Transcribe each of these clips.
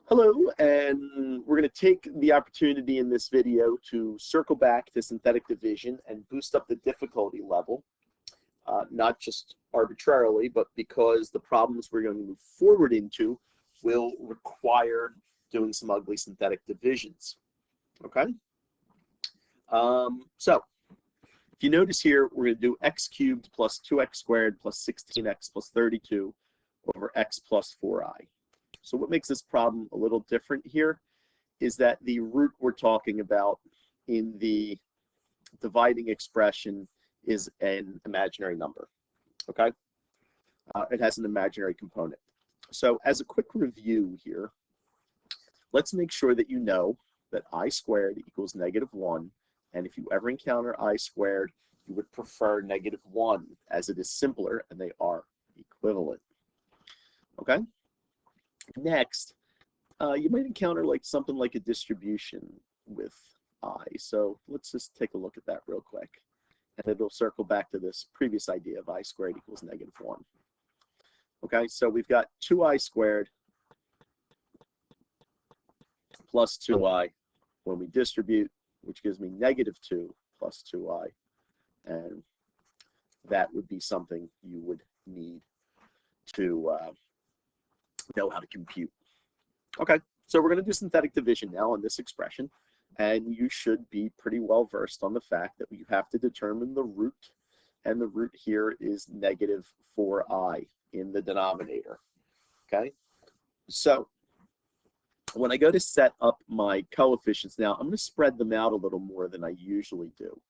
Hello, and we're going to take the opportunity in this video to circle back to synthetic division and boost up the difficulty level, not just arbitrarily, but because the problems we're going to move forward into will require doing some ugly synthetic divisions. Okay? So, if you notice here, we're going to do x cubed plus 2x squared plus 16x plus 32 over x plus 4i. So what makes this problem a little different here is that the root we're talking about in the dividing expression is an imaginary number, okay? It has an imaginary component. So as a quick review here, let's make sure that you know that I squared equals -1, and if you ever encounter I squared, you would prefer -1 as it is simpler and they are equivalent, okay? Next, you might encounter like something like a distribution with I. So let's just take a look at that real quick. And it'll circle back to this previous idea of I squared equals -1. Okay, so we've got 2I squared plus 2I when we distribute, which gives me -2 plus 2I. And that would be something you would need to know how to compute. Okay, so we're going to do synthetic division now on this expression, and you should be pretty well versed on the fact that you have to determine the root, and the root here is -4i in the denominator. Okay, so when I go to set up my coefficients now, I'm going to spread them out a little more than I usually do,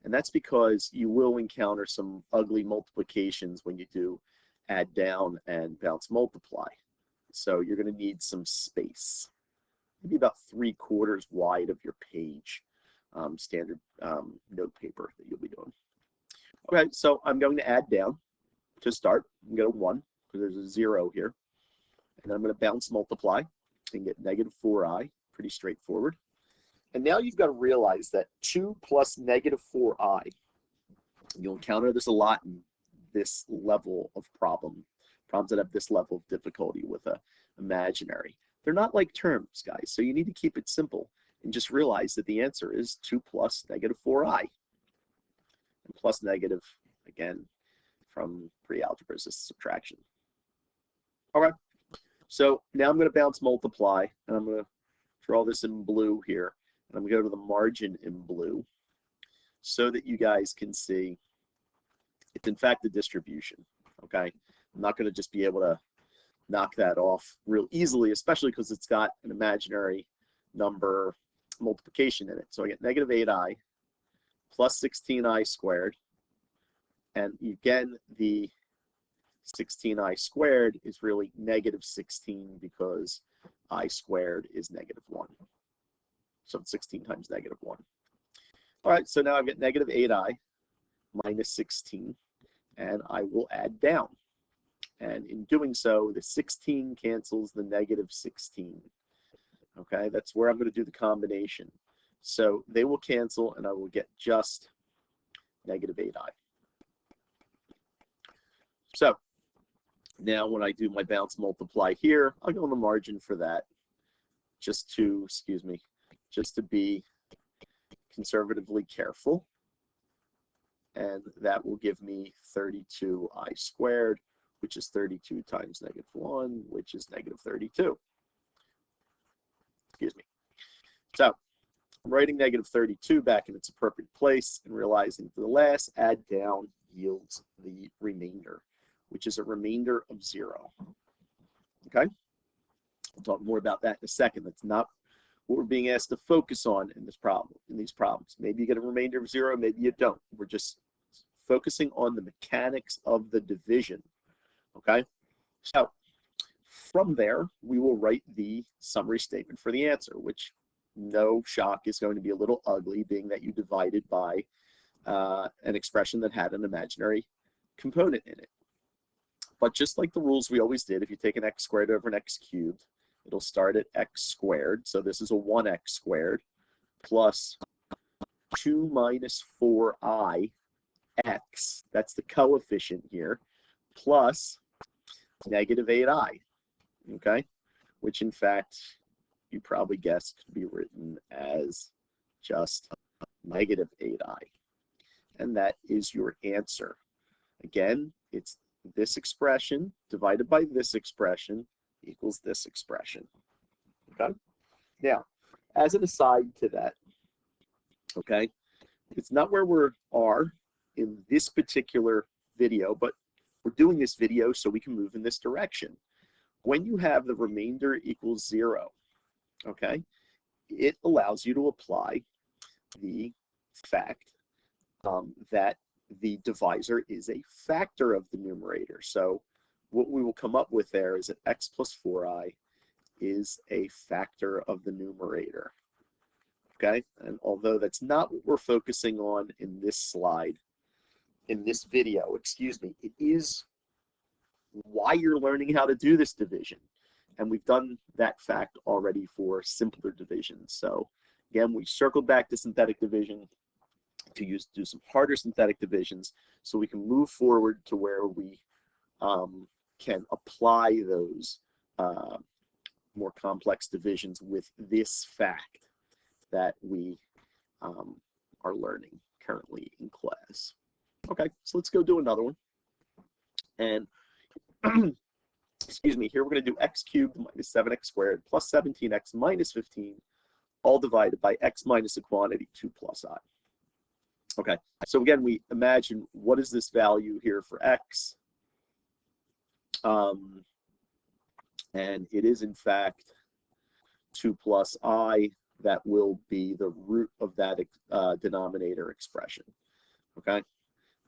and that's because you will encounter some ugly multiplications when you do add down and bounce multiply. So you're going to need some space, maybe about 3/4 wide of your page, standard note paper that you'll be doing. Okay, so I'm going to add down to start. I'm going to 1 because there's a 0 here. And then I'm going to bounce multiply and get -4i, pretty straightforward. And now you've got to realize that 2 plus -4i, you'll encounter this a lot in this level of problems that have this level of difficulty with a imaginary. They're not like terms, guys, so you need to keep it simple and just realize that the answer is 2 plus -4i. And plus negative, again, from pre-algebra is just subtraction. All right, so now I'm going to bounce multiply, and I'm going to draw this in blue here, and I'm going to go to the margin in blue so that you guys can see it's in fact a distribution, okay? I'm not going to just be able to knock that off real easily, especially because it's got an imaginary number multiplication in it. So I get -8i plus 16i squared. And again, the 16i squared is really -16 because I squared is -1. So it's 16 times -1. All right, so now I've got -8i minus 16, and I will add down. And in doing so, the 16 cancels the -16. Okay, that's where I'm going to do the combination. So they will cancel, and I will get just -8i. So now when I do my bounce multiply here, I'll go on the margin for that, just to be conservatively careful. And that will give me 32i squared, which is 32 times -1, which is -32. Excuse me. So I'm writing -32 back in its appropriate place and realizing the last add down yields the remainder, which is a remainder of 0. Okay? We'll talk more about that in a second. That's not what we're being asked to focus on in this problem, in these problems. Maybe you get a remainder of 0, maybe you don't. We're just focusing on the mechanics of the division. Okay, so from there, we will write the summary statement for the answer, which, no shock, is going to be a little ugly, being that you divided by an expression that had an imaginary component in it. But just like the rules we always did, if you take an x squared over an x cubed, it'll start at x squared. So this is a 1x squared plus 2 minus 4i x, that's the coefficient here, plus -8i, okay, which in fact you probably guessed could be written as just negative 8i. And that is your answer. Again, it's this expression divided by this expression equals this expression. Okay? Now, as an aside to that, okay, it's not where we are in this particular video, but we're doing this video so we can move in this direction. When you have the remainder equals 0, okay, it allows you to apply the fact that the divisor is a factor of the numerator. So what we will come up with there is that x plus 4i is a factor of the numerator. Okay, and although that's not what we're focusing on in this slide, in this video, excuse me, it is why you're learning how to do this division. And we've done that fact already for simpler divisions. So again, we circled back to synthetic division to do some harder synthetic divisions so we can move forward to where we can apply those more complex divisions with this fact that we are learning currently in class. Okay, so let's go do another one. And excuse me, here we're going to do x cubed minus 7x squared plus 17x minus 15, all divided by x minus a quantity 2 plus I. Okay, so again, we imagine what is this value here for x? And it is in fact 2 plus I. That will be the root of that denominator expression. Okay,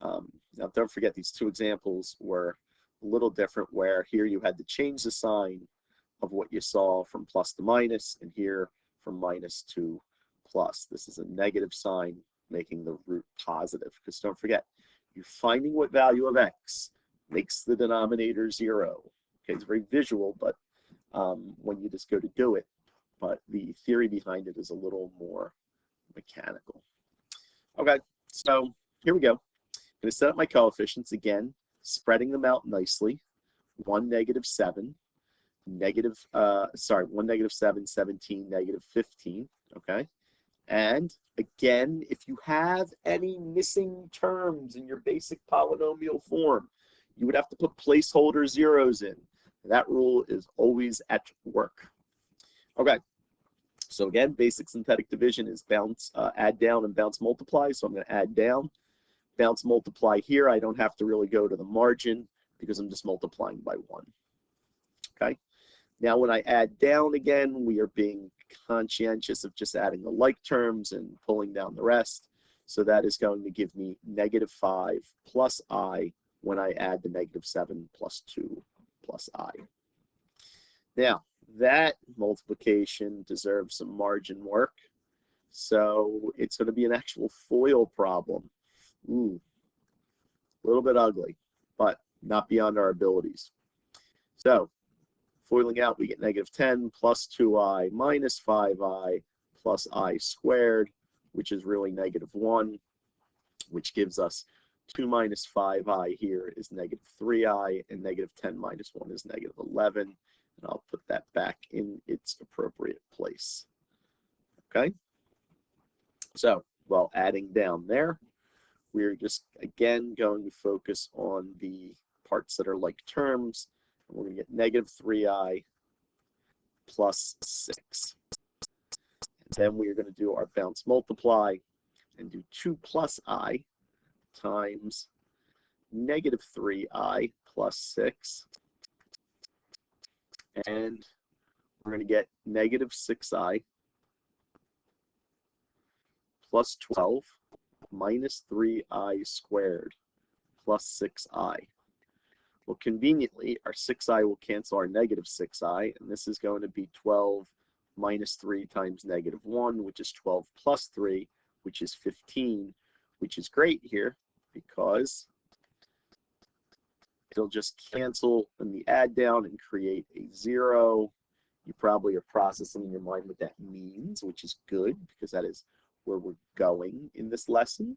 now don't forget these two examples were a little different, where here you had to change the sign of what you saw from plus to minus, and here from minus to plus. This is a negative sign making the root positive, because don't forget, you're finding what value of x makes the denominator 0. Okay, it's very visual, but when you just go to do it, but the theory behind it is a little more mechanical. Okay, so here we go. I'm going to set up my coefficients again, spreading them out nicely. 1, negative 7, 1, negative 7, 17, negative 15, okay? And again, if you have any missing terms in your basic polynomial form, you would have to put placeholder zeros in. That rule is always at work. Okay, so again, basic synthetic division is bounce, add down and bounce multiply. So I'm going to add down, bounce multiply here. I don't have to really go to the margin because I'm just multiplying by 1. Okay, now when I add down again, we are being conscientious of just adding the like terms and pulling down the rest. So that is going to give me negative 5 plus I when I add the negative 7 plus 2 plus I. Now, that multiplication deserves some margin work. So it's going to be an actual FOIL problem. Ooh, a little bit ugly, but not beyond our abilities. So foiling out, we get negative 10 plus 2i minus 5i plus I squared, which is really negative 1, which gives us 2 minus 5i here is negative 3i, and negative 10 minus 1 is negative 11. And I'll put that back in its appropriate place. Okay? So, while adding down there, we're just, again, going to focus on the parts that are like terms. And we're going to get negative 3i plus 6. And then we're going to do our bounce multiply and do 2 plus I times negative 3i plus 6. And we're going to get negative 6i plus 12 minus 3i squared plus 6i. Well, conveniently, our 6i will cancel our negative 6i, and this is going to be 12 minus 3 times negative 1, which is 12 plus 3, which is 15, which is great here because it'll just cancel in the add down and create a 0. You probably are processing in your mind what that means, which is good because that is where we're going in this lesson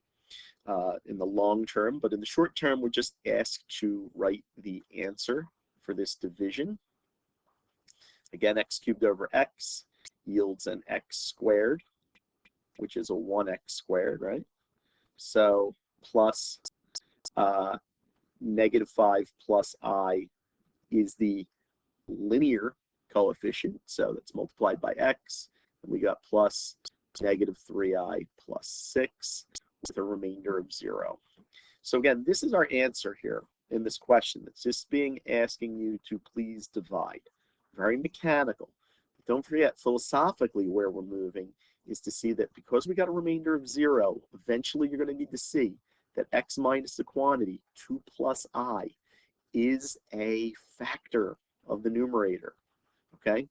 in the long term. But in the short term, we're just asked to write the answer for this division. Again, x cubed over x yields an x squared, which is a 1x squared, right? So plus -5 plus I is the linear coefficient, so that's multiplied by x, and we got plus -3i plus 6 with a remainder of 0. So again, this is our answer here in this question. It's just asking you to please divide. Very mechanical. But don't forget, philosophically, where we're moving is to see that because we got a remainder of 0, eventually you're going to need to see that x minus the quantity, 2 plus I, is a factor of the numerator, okay?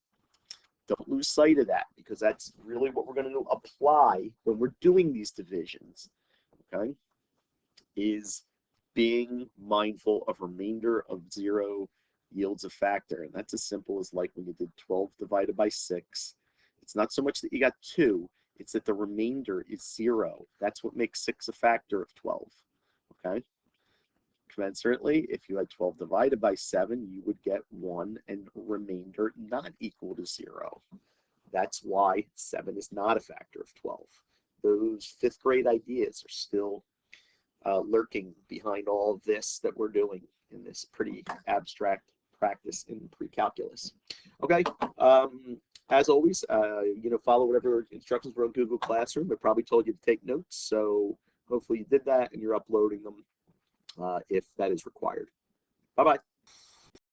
Don't lose sight of that, because that's really what we're going to apply when we're doing these divisions, okay? Is being mindful of remainder of 0 yields a factor. And that's as simple as like when you did 12 divided by 6. It's not so much that you got 2, it's that the remainder is 0. That's what makes 6 a factor of 12, okay? Commensurately, if you had 12 divided by 7, you would get 1 and remainder not equal to 0. That's why 7 is not a factor of 12. Those 5th grade ideas are still lurking behind all of this that we're doing in this pretty abstract practice in pre-calculus. Okay, as always, follow whatever instructions were on Google Classroom. It probably told you to take notes, so hopefully you did that and you're uploading them if that is required. Bye-bye.